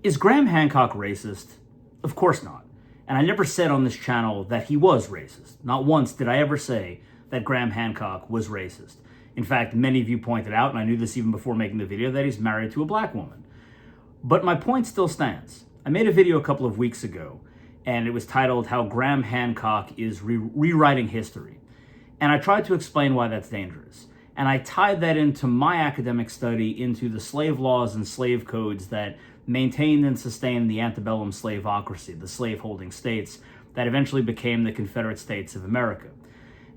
Is Graham Hancock racist? Of course not. And I never said on this channel that he was racist. Not once did I ever say that Graham Hancock was racist. In fact, many of you pointed out, and I knew this even before making the video, that he's married to a black woman. But my point still stands. I made a video a couple of weeks ago, and it was titled How Graham Hancock is Rewriting History. And I tried to explain why that's dangerous. And I tied that into my academic study into the slave laws and slave codes that maintained and sustained the antebellum slaveocracy, the slave-holding states that eventually became the Confederate States of America.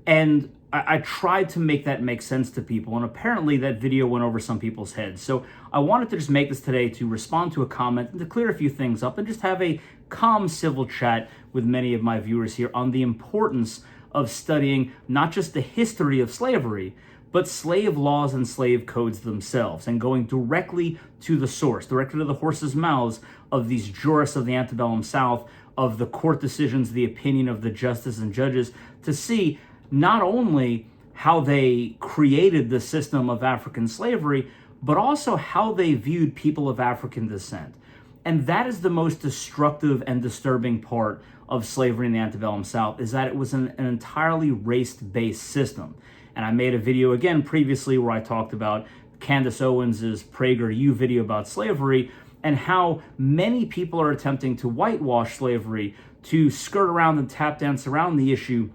And I tried to make that make sense to people, and apparently that video went over some people's heads. So I wanted to just make this today to respond to a comment and to clear a few things up and just have a calm, civil chat with many of my viewers here on the importance of studying not just the history of slavery, but slave laws and slave codes themselves, and going directly to the source, directly to the horse's mouths of these jurists of the antebellum South, of the court decisions, the opinion of the justices and judges, to see not only how they created the system of African slavery, but also how they viewed people of African descent. And that is the most destructive and disturbing part of slavery in the antebellum South, is that it was an entirely race-based system. And I made a video again previously where I talked about Candace Owens's PragerU video about slavery and how many people are attempting to whitewash slavery, to skirt around and tap dance around the issue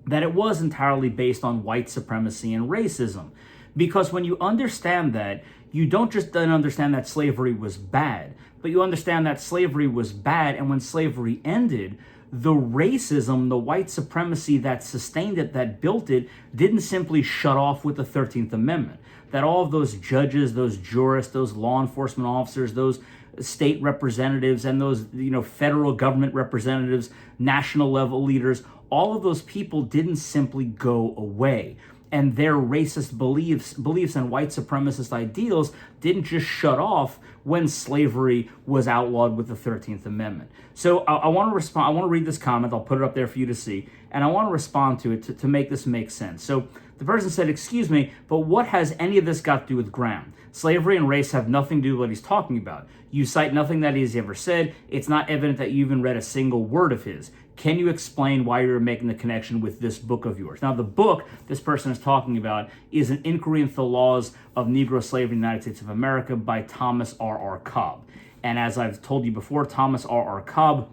that it was entirely based on white supremacy and racism. Because when you understand that, you don't just then understand that slavery was bad, but you understand that slavery was bad, and when slavery ended, the racism, the white supremacy that sustained it, that built it, didn't simply shut off with the 13th Amendment. That all of those judges, those jurists, those law enforcement officers, those state representatives, and those federal government representatives, national level leaders, all of those people didn't simply go away. And their racist beliefs and white supremacist ideals didn't just shut off when slavery was outlawed with the 13th Amendment. So I want to respond. I want to read this comment. I'll put it up there for you to see. And I want to respond to it to make this make sense. So the person said, excuse me, but what has any of this got to do with Graham? Slavery and race have nothing to do with what he's talking about. You cite nothing that he's ever said. It's not evident that you even read a single word of his. Can you explain why you're making the connection with this book of yours? Now, the book this person is talking about is An Inquiry into the Laws of Negro Slavery in the United States of America by Thomas R.R. Cobb. And as I've told you before, Thomas R.R. Cobb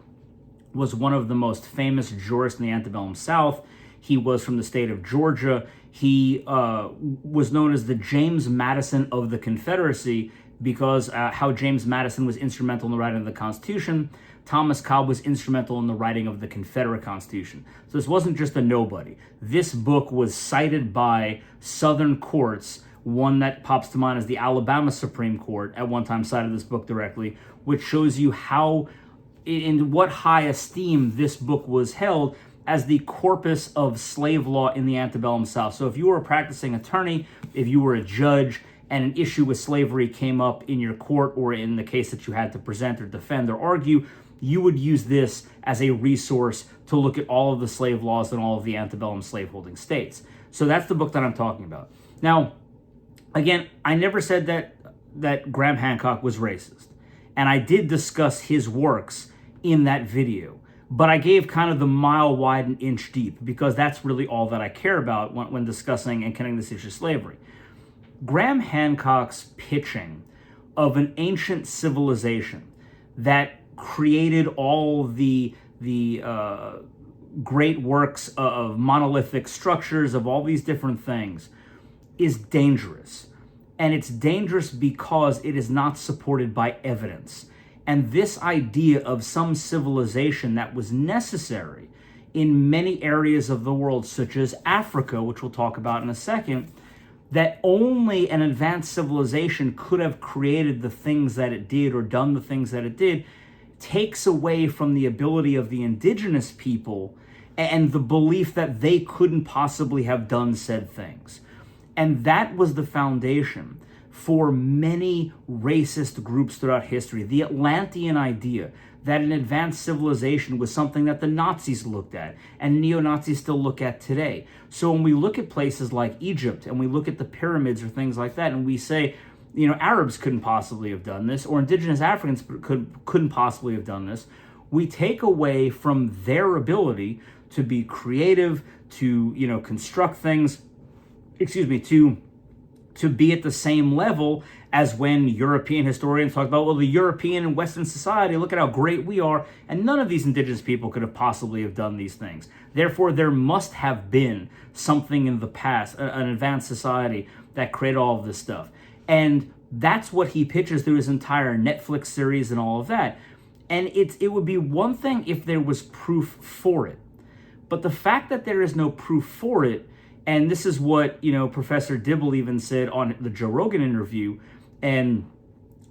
was one of the most famous jurists in the antebellum South. He was from the state of Georgia. He was known as the James Madison of the Confederacy because how James Madison was instrumental in the writing of the Constitution, Thomas Cobb was instrumental in the writing of the Confederate Constitution. So this wasn't just a nobody. This book was cited by Southern courts. One that pops to mind is the Alabama Supreme Court at one time cited this book directly, which shows you how, in what high esteem this book was held as the corpus of slave law in the antebellum South. So if you were a practicing attorney, if you were a judge, and an issue with slavery came up in your court or in the case that you had to present or defend or argue, you would use this as a resource to look at all of the slave laws in all of the antebellum slaveholding states. So that's the book that I'm talking about. Now, again, I never said that Graham Hancock was racist. And I did discuss his works in that video. But I gave kind of the mile wide and inch deep because that's really all that I care about when discussing and connecting this issue of slavery. Graham Hancock's pitching of an ancient civilization that created all the great works of monolithic structures, of all these different things, is dangerous. And it's dangerous because it is not supported by evidence. And this idea of some civilization that was necessary in many areas of the world, such as Africa, which we'll talk about in a second, that only an advanced civilization could have created the things that it did or done the things that it did, takes away from the ability of the indigenous people and the belief that they couldn't possibly have done said things. And that was the foundation for many racist groups throughout history. The Atlantean idea that an advanced civilization was something that the Nazis looked at and neo-Nazis still look at today. So when we look at places like Egypt and we look at the pyramids or things like that and we say, Arabs couldn't possibly have done this, or indigenous Africans couldn't possibly have done this. We take away from their ability to be creative, to, construct things, to be at the same level as when European historians talk about, well, the European and Western society, look at how great we are. And none of these indigenous people could have possibly have done these things. Therefore, there must have been something in the past, an advanced society that created all of this stuff. And that's what he pitches through his entire Netflix series and all of that. And it would be one thing if there was proof for it. But the fact that there is no proof for it, and this is what, Professor Dibble even said on the Joe Rogan interview, and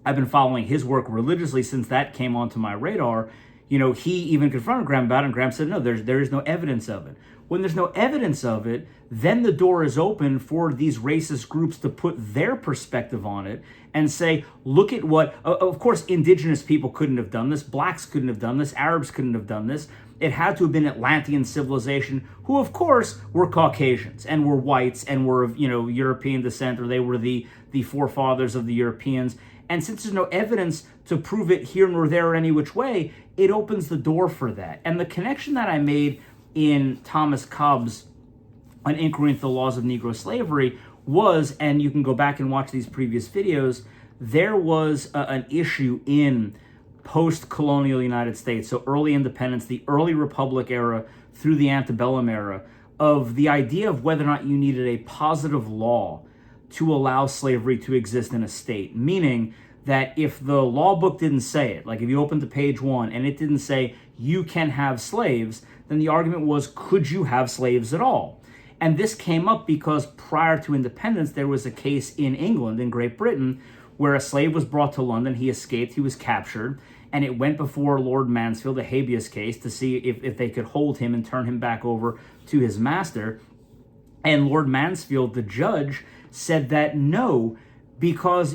I've been following his work religiously since that came onto my radar. He even confronted Graham about it, and Graham said, no, there is no evidence of it. When there's no evidence of it, then the door is open for these racist groups to put their perspective on it and say, look at what, of course, indigenous people couldn't have done this, blacks couldn't have done this, Arabs couldn't have done this. It had to have been Atlantean civilization, who of course were Caucasians and were whites and were of European descent, or they were the forefathers of the Europeans. And since there's no evidence to prove it here nor there or any which way, it opens the door for that. And the connection that I made in Thomas Cobb's An Inquiry into the Laws of Negro Slavery was, and you can go back and watch these previous videos, there was an issue in post-colonial United States, so early independence, the early republic era through the antebellum era, of the idea of whether or not you needed a positive law to allow slavery to exist in a state. Meaning that if the law book didn't say it, like if you opened to page 1 and it didn't say you can have slaves, then the argument was, could you have slaves at all? And this came up because prior to independence, there was a case in England, in Great Britain, where a slave was brought to London. He escaped, he was captured, and it went before Lord Mansfield, a habeas case, to see if they could hold him and turn him back over to his master. And Lord Mansfield, the judge, said that no, because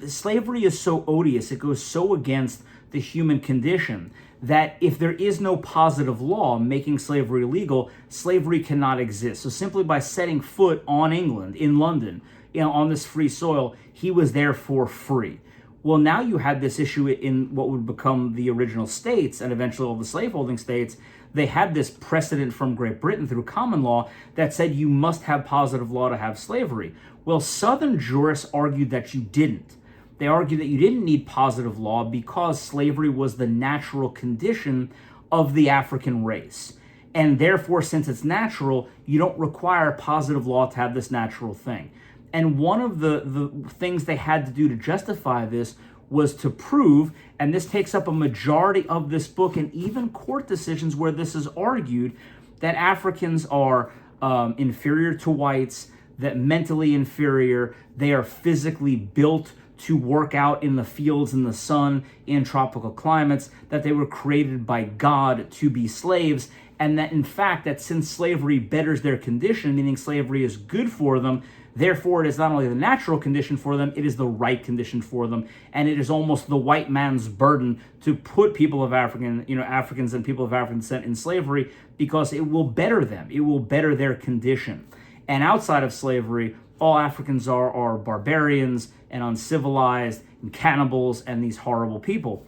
slavery is so odious, it goes so against the human condition, that if there is no positive law making slavery legal, slavery cannot exist. So simply by setting foot on England, in London, on this free soil, he was therefore free. Well, now you had this issue in what would become the original states and eventually all the slaveholding states. They had this precedent from Great Britain through common law that said you must have positive law to have slavery. Well, Southern jurists argued that you didn't. They argued that you didn't need positive law because slavery was the natural condition of the African race. And therefore, since it's natural, you don't require positive law to have this natural thing. And one of the things they had to do to justify this was to prove, and this takes up a majority of this book and even court decisions where this is argued, that Africans are inferior to whites, that mentally inferior, they are physically built to work out in the fields in the sun in tropical climates, that they were created by God to be slaves, and that in fact, that since slavery betters their condition, meaning slavery is good for them, therefore it is not only the natural condition for them, it is the right condition for them, and it is almost the white man's burden to put people of Africans and people of African descent in slavery, because it will better them, it will better their condition. And outside of slavery, all Africans are barbarians and uncivilized and cannibals and these horrible people,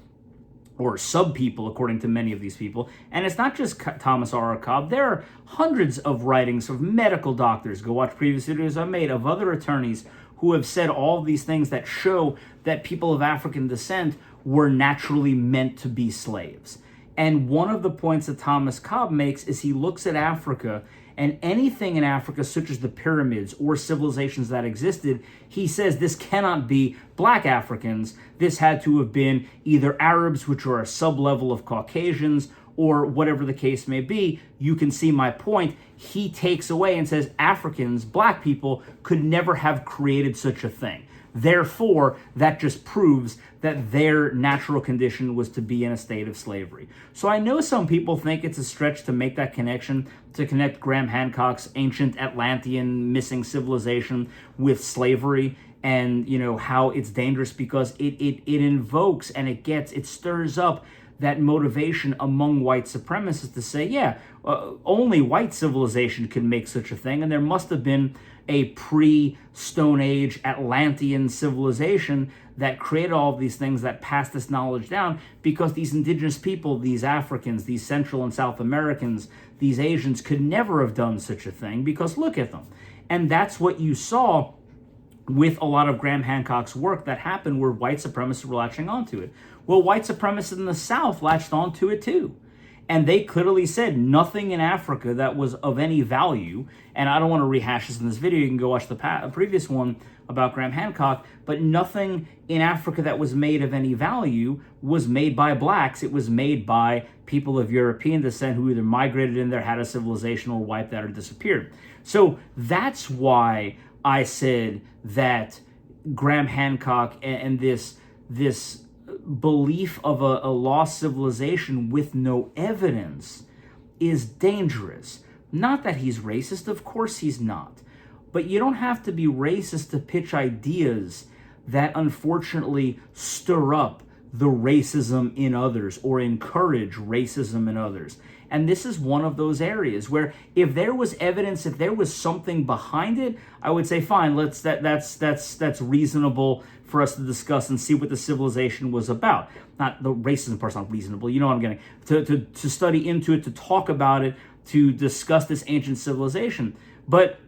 or sub-people, according to many of these people. And it's not just Thomas R. Cobb. There are hundreds of writings of medical doctors, go watch previous videos I've made, of other attorneys who have said all these things that show that people of African descent were naturally meant to be slaves. And one of the points that Thomas Cobb makes is he looks at Africa, and anything in Africa, such as the pyramids or civilizations that existed, he says this cannot be black Africans. This had to have been either Arabs, which are a sub-level of Caucasians, or whatever the case may be. You can see my point. He takes away and says Africans, black people, could never have created such a thing. Therefore, that just proves that their natural condition was to be in a state of slavery. So I know some people think it's a stretch to make that connection, to connect Graham Hancock's ancient Atlantean missing civilization with slavery, and how it's dangerous because it invokes and it stirs up that motivation among white supremacists to say, yeah, only white civilization could make such a thing, and there must have been a pre-Stone Age Atlantean civilization that created all of these things, that passed this knowledge down, because these indigenous people, these Africans, these Central and South Americans, these Asians could never have done such a thing, because look at them. And that's what you saw with a lot of Graham Hancock's work that happened, where white supremacists were latching onto it. Well, white supremacists in the South latched onto it too. And they clearly said nothing in Africa that was of any value, and I don't want to rehash this in this video, you can go watch the previous one about Graham Hancock, but nothing in Africa that was made of any value was made by blacks. It was made by people of European descent who either migrated in there, had a civilization, or wiped out or disappeared. So that's why I said that Graham Hancock and this belief of a lost civilization with no evidence is dangerous. Not that he's racist, of course he's not. But you don't have to be racist to pitch ideas that unfortunately stir up the racism in others or encourage racism in others. And this is one of those areas where if there was evidence, if there was something behind it, I would say, fine, that's reasonable for us to discuss and see what the civilization was about. Not the racism part's not reasonable, you know what I'm getting. To study into it, to talk about it, to discuss this ancient civilization, but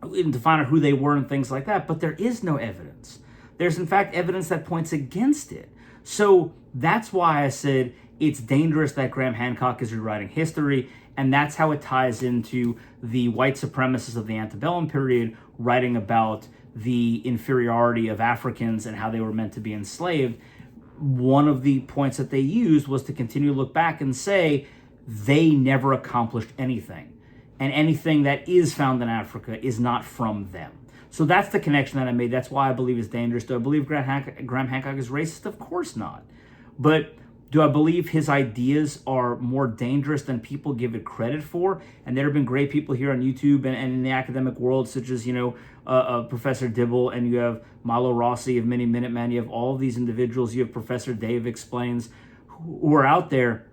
to find out who they were and things like that. But there is no evidence. There's in fact evidence that points against it. So that's why I said it's dangerous that Graham Hancock is rewriting history, and that's how it ties into the white supremacists of the antebellum period writing about the inferiority of Africans and how they were meant to be enslaved. One of the points that they used was to continue to look back and say they never accomplished anything, and anything that is found in Africa is not from them. So that's the connection that I made. That's why I believe it's dangerous. Do I believe Graham Hancock is racist? Of course not. But do I believe his ideas are more dangerous than people give it credit for? And there have been great people here on YouTube and in the academic world, such as, Professor Dibble, and you have Milo Rossi of Mini Minutemen. You have all of these individuals. You have Professor Dave Explains, who are out there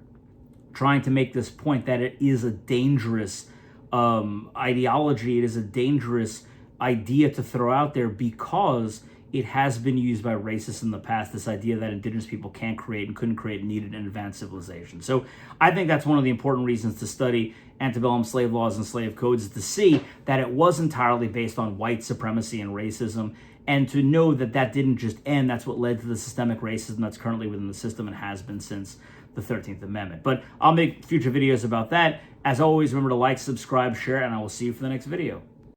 trying to make this point that it is a dangerous ideology. It is a dangerous idea to throw out there because it has been used by racists in the past, this idea that indigenous people can't create and couldn't create needed an advanced civilization. So I think that's one of the important reasons to study antebellum slave laws and slave codes, is to see that it was entirely based on white supremacy and racism, and to know that that didn't just end. That's what led to the systemic racism that's currently within the system and has been since the 13th Amendment. But I'll make future videos about that. As always, remember to like, subscribe, share, and I will see you for the next video.